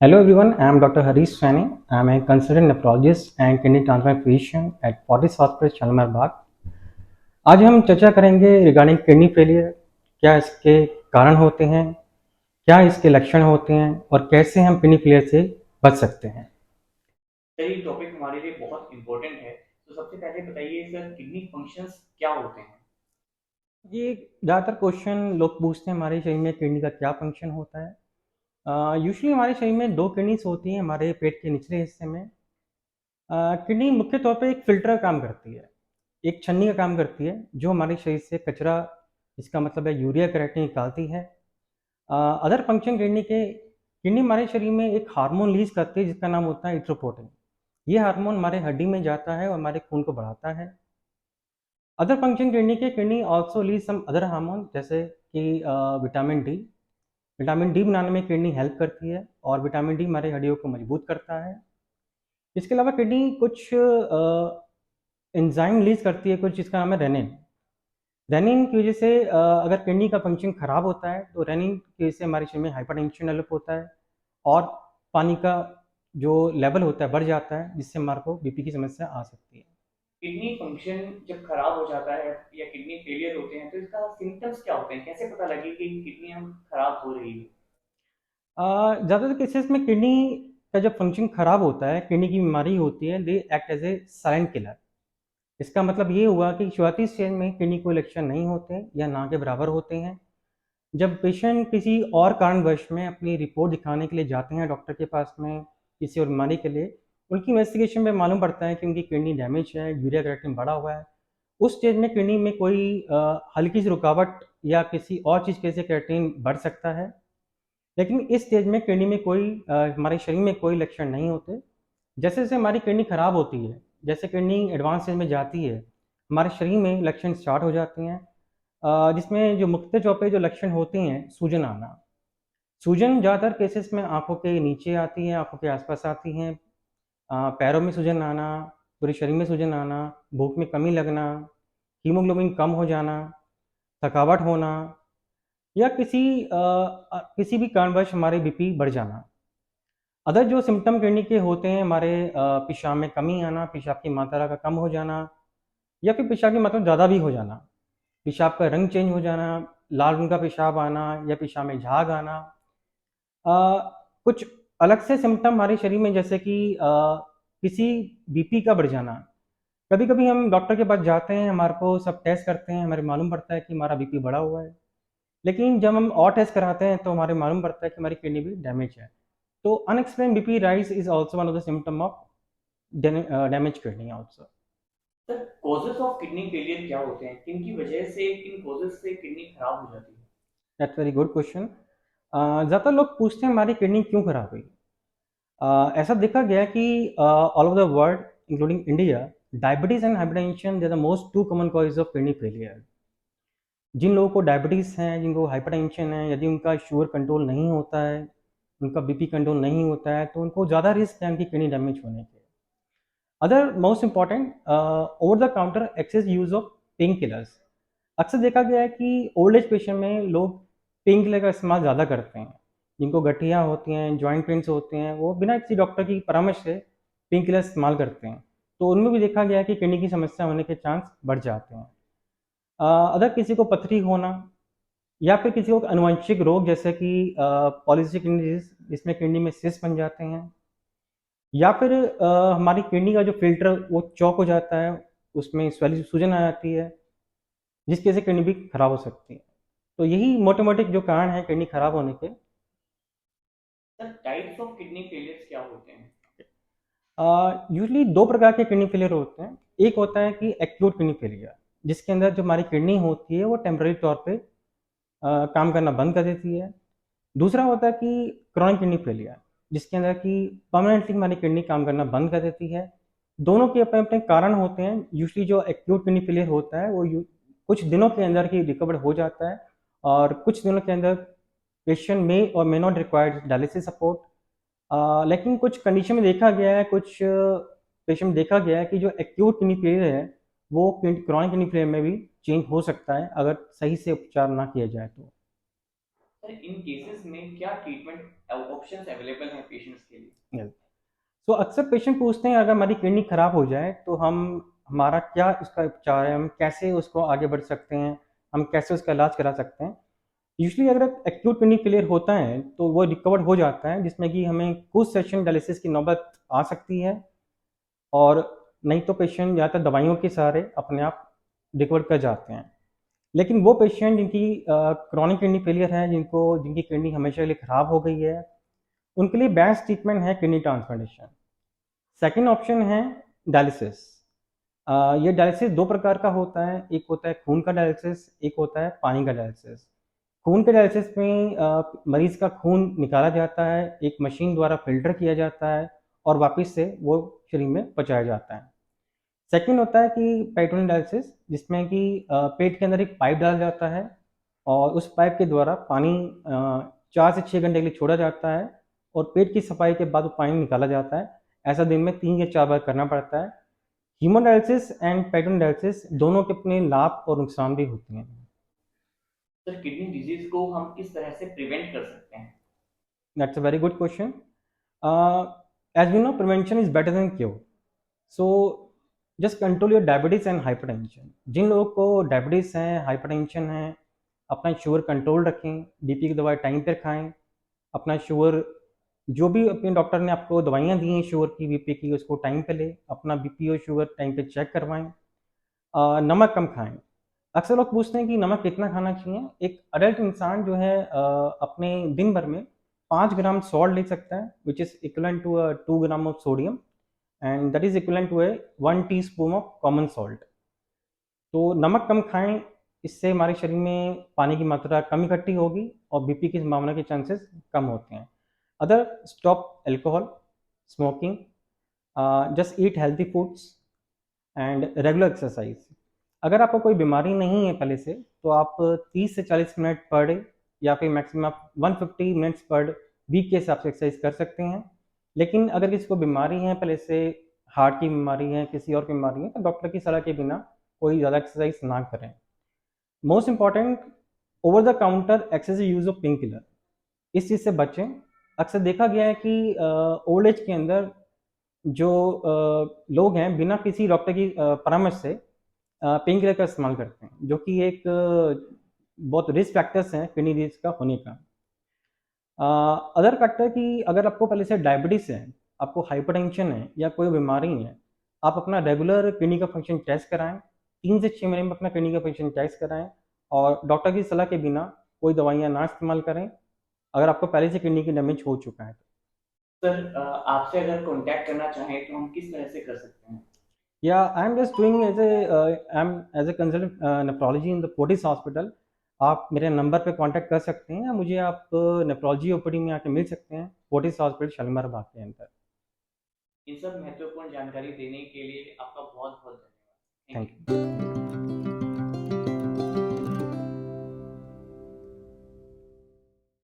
Hello everyone, I am Dr. Harish Sani. I am a consultant nephrologist and kidney transplant physician at Fortis Hospital, Shalimar बाग। आज हम चर्चा करेंगे regarding kidney failure. क्या इसके कारण होते हैं, क्या इसके लक्षण होते हैं और कैसे हम किडनी फेलियर से बच सकते हैं। सही टॉपिक हमारे लिए बहुत इम्पोर्टेंट है। तो सबसे पहले बताइए सर, किडनी फंक्शंस क्या होते हैं? ये ज़्यादातर क्वेश्चन लोग पूछते हैं हमारे शरीर में किडनी का क्या फंक्शन होता है। यूजुअली हमारे शरीर में दो किडनीज होती हैं हमारे पेट के निचले हिस्से में। किडनी मुख्य तौर पे एक फिल्टर का काम करती है, एक छन्नी का काम करती है जो हमारे शरीर से कचरा, इसका मतलब है यूरिया क्रिएटिनिन, निकालती है। अदर फंक्शन किडनी हमारे शरीर में एक हार्मोन रिलीज करती है जिसका नाम होता है इरिथ्रोपोएटिन। ये हार्मोन हमारे हड्डी में जाता है और हमारे खून को बढ़ाता है। Other function kidney also release some other hormone, जैसे कि विटामिन डी। विटामिन डी बनाने में किडनी हेल्प करती है और विटामिन डी हमारे हड्डियों को मजबूत करता है। इसके अलावा किडनी कुछ एंजाइम रिलीज करती है कुछ, जिसका नाम है रेनिन। रेनिन की वजह से अगर किडनी का फंक्शन खराब होता है तो रेनिन की वजह से हमारे शरीर में हाइपरटेंशन डेवलप होता है और पानी का जो लेवल होता है बढ़ जाता है, जिससे हमारे को बीपी की समस्या आ सकती है। किडनी फंक्शन जब खराब हो जाता है या किडनी फेलियर होते हैं तो इसका सिम्टम्स क्या होते हैं? कैसे पता लगे कि किडनी हम खराब हो रही है? ज़्यादातर केसेस में किडनी का जब फंक्शन खराब होता है, किडनी की बीमारी होती है, they act as a silent killer. इसका मतलब ये हुआ कि शुरुआती स्टेज में किडनी कोई लक्षण नहीं होते या ना के बराबर होते हैं। जब पेशेंट किसी और कारणवश में अपनी रिपोर्ट दिखाने के लिए जाते हैं डॉक्टर के पास में किसी और बीमारी के लिए, उनकी इन्वेस्टिगेशन में मालूम पड़ता है कि उनकी किडनी डैमेज है, यूरिया क्रिएटिनिन बढ़ा हुआ है। उस स्टेज में किडनी में कोई हल्की सी रुकावट या किसी और चीज़ की वजह से क्रिएटिनिन बढ़ सकता है। लेकिन इस स्टेज में किडनी में कोई हमारे शरीर में कोई लक्षण नहीं होते। जैसे जैसे हमारी किडनी खराब होती है, जैसे किडनी एडवांस स्टेज में जाती है, हमारे शरीर में लक्षण स्टार्ट हो जाते हैं, जिसमें जो मुख्य तौर पे जो लक्षण होते हैं, सूजन आना। सूजन ज़्यादातर केसेस में आँखों के नीचे आती है, आँखों के आसपास आती हैं। पैरों में सूजन आना, पूरे शरीर में सूजन आना, भूख में कमी लगना, हीमोग्लोबिन कम हो जाना, थकावट होना या किसी भी कारणवश हमारे बीपी बढ़ जाना। अदर जो सिम्पटम किडनी के होते हैं हमारे, पेशाब में कमी आना, पेशाब की मात्रा का कम हो जाना या फिर पेशाब की मात्रा ज़्यादा भी हो जाना, पेशाब का रंग चेंज हो जाना, लाल रंग का पेशाब आना या पेशाब में झाग आना। अ, कुछ अलग से सिम्पटम हमारे शरीर में, जैसे कि किसी बीपी का बढ़ जाना। कभी-कभी हम डॉक्टर के पास जाते हैं, हमारे को सब टेस्ट करते हैं, हमारे मालूम पड़ता है कि हमारा बीपी बढ़ा हुआ है। लेकिन जब हम और टेस्ट कराते हैं तो हमारे मालूम पड़ता है कि हमारी किडनी भी डैमेज है। तो unexplained BP rise is also one of the symptom of damage kidney also. Sir, causes of kidney failure क्या होते हैं? किन की वजह से, किन कॉजेस से किडनी खराब हो जाती है? That's very good question. ज़्यादातर लोग पूछते हैं हमारी किडनी क्यों खराब हुई। ऐसा देखा गया है कि all over the world including India, diabetes and hypertension they are the most two common causes of kidney failure. जिन लोगों को डायबिटीज़ है, जिनको हाइपरटेंशन है, यदि उनका शुगर कंट्रोल नहीं होता है, उनका बीपी कंट्रोल नहीं होता है, तो उनको ज़्यादा रिस्क है उनकी किडनी डैमेज होने के। Other most important, over the counter excess use of painkillers. अक्सर देखा गया है कि ओल्ड एज पेशेंट में लोग पेन किलर का इस्तेमाल ज़्यादा करते हैं। जिनको गठिया होती हैं, जॉइंट पेन्स होते हैं, वो बिना किसी डॉक्टर की परामर्श से पेन किलर इस्तेमाल करते हैं। तो उनमें भी देखा गया है कि किडनी की समस्या होने के चांस बढ़ जाते हैं। अगर किसी को पथरी होना या फिर किसी को आनुवंशिक रोग, जैसे कि पॉलीसिस्टिक किडनी डिजीज, जिसमें किडनी में सिस्ट बन जाते हैं, या फिर हमारी किडनी का जो फ़िल्टर वो चॉक हो जाता है, उसमें स्वेलिंग, सूजन आ जाती है, जिसकी वजह से किडनी भी खराब हो सकती है। तो यही मोटे-मोटे जो कारण हैं किडनी खराब होने के। Sir, types of kidney failures क्या होते हैं? यूजुअली 2 प्रकार के किडनी फेलियर होते हैं। एक होता है कि एक्यूट किडनी फेलियर, जिसके अंदर जो हमारी किडनी होती है वो टेम्परेरी तौर पे काम करना बंद कर देती है। दूसरा होता है कि क्रॉनिक किडनी फेलियर, जिसके अंदर कि परमानेंटली हमारी किडनी काम करना बंद कर देती है। दोनों के अपने-अपने कारण होते हैं। यूजुअली जो एक्यूट किडनी फेलियर होता है वो कुछ दिनों के अंदर ही रिकवर हो जाता है और कुछ दिनों के अंदर पेशेंट में और may not require dialysis support. लेकिन कुछ कंडीशन में देखा गया है, कुछ पेशेंट में देखा गया है कि जो एक्यूट किडनी फेलियर है, वो क्रॉनिक किडनी फेलियर में भी चेंज हो सकता है अगर सही से उपचार ना किया जाए तो। सर इन केसेस में क्या ट्रीटमेंट ऑप्शंस अवेलेबल हैं पेशेंट्स के लिए? यस। सो अक्सर पेशेंट पूछते हैं, अगर हमारी किडनी खराब हो जाए तो हम हमारा क्या इसका उपचार है, हम कैसे उसको आगे बढ़ सकते हैं, हम कैसे उसका इलाज करा सकते हैं। यूजुअली अगर एक्यूट किडनी फेलियर होता है तो वो रिकवर हो जाता है, जिसमें कि हमें कुछ सेशन डायलिसिस की नौबत आ सकती है, और नहीं तो पेशेंट ज़्यादातर दवाइयों के सहारे अपने आप रिकवर कर जाते हैं। लेकिन वो पेशेंट जिनकी क्रॉनिक किडनी फेलियर है, जिनकी किडनी हमेशा के लिए खराब हो गई है, उनके लिए बेस्ट ट्रीटमेंट है किडनी ट्रांसप्लांटेशन। सेकंड ऑप्शन है डायलिसिस। ये डायलिसिस दो प्रकार का होता है, एक होता है खून का डायलिसिस, एक होता है पानी का डायलिसिस। खून के डायलिसिस में मरीज का खून निकाला जाता है, एक मशीन द्वारा फिल्टर किया जाता है और वापस से वो शरीर में पहुंचाया जाता है। सेकंड होता है कि पेरिटोनियल डायलिसिस, जिसमें कि पेट के अंदर एक पाइप डाला जाता है और उस पाइप के द्वारा पानी 4 से 6 घंटे के लिए छोड़ा जाता है, और पेट की सफाई के बाद वो पानी निकाला जाता है। ऐसा दिन में 3 या 4 बार करना पड़ता है। हीमोडायलिसिस एंड पेरिटोनियल डायलिसिस दोनों के अपने लाभ और नुकसान भी होते हैं। सर किडनी डिजीज को हम किस तरह से प्रिवेंट कर सकते हैं? That's a very good question. As we know, prevention is better than cure. So just control your diabetes and hypertension. जिन लोगों को डायबिटीज है, हाइपरटेंशन है, अपना शुगर कंट्रोल रखें, बीपी की दवाई टाइम पर खाएं, अपना शुगर जो भी अपने डॉक्टर ने आपको दवाइयाँ दी हैं शुगर की, बीपी की, उसको टाइम पे ले, अपना बीपी और शुगर टाइम पे चेक करवाएं। नमक कम खाएं। अक्सर लोग पूछते हैं कि नमक कितना खाना चाहिए। एक अडल्ट इंसान जो है अपने दिन भर में 5 ग्राम सॉल्ट ले सकता है, which is equivalent to 2 gram of sodium, and that is equivalent to 1 teaspoon of common salt. तो नमक कम खाएं, इससे हमारे शरीर में पानी की मात्रा कम इकट्ठी होगी और बीपी की संभावना के चांसेस कम होते हैं। Other, stop alcohol, smoking, just eat healthy foods and regular exercise. अगर आपको कोई बीमारी नहीं है पहले से, तो आप 30 से 40 मिनट पर डे या फिर मैक्सिमम आप 150 मिनट्स पर वीक के हिसाब से एक्सरसाइज कर सकते हैं। लेकिन अगर किसी को बीमारी है पहले से, हार्ट की बीमारी है, किसी और की बीमारी है, तो डॉक्टर की सलाह के बिना कोई ज़्यादा एक्सरसाइज ना करें। Most important, over the counter excessive use of pain killer, इस चीज़ से बचें। अक्सर देखा गया है कि ओल्ड एज के अंदर जो लोग हैं बिना किसी डॉक्टर की परामर्श से पेन किलर का इस्तेमाल करते हैं, जो कि एक बहुत रिस्क फैक्टर्स हैं किडनी डिजीज का होने का। अदर फैक्टर कि अगर आपको पहले से डायबिटीज़ है, आपको हाइपरटेंशन है या कोई बीमारी है, आप अपना रेगुलर किडनी का फंक्शन टेस्ट कराएं। 3 से 6 महीने में अपना किडनी का फंक्शन टेस्ट कराएं और डॉक्टर की सलाह के बिना कोई दवाइयाँ ना इस्तेमाल करें, अगर आपको पहले से किडनी की डैमेज हो चुका है तो। सर आपसे अगर कांटेक्ट करना चाहें तो हम किस तरह से कर सकते हैं? या I am just doing I am as a consultant nephrology in the Fortis hospital. आप मेरे नंबर पे कांटेक्ट कर सकते हैं, या मुझे आप नेफ्रोलॉजी ओपीडी में आके मिल सकते हैं, फोर्टिस हॉस्पिटल शालीमार बाग के अंदर। इन सब महत्वपूर्ण जानकारी देने के लिए आपका बहुत बहुत धन्यवाद। Thank thank you. यू।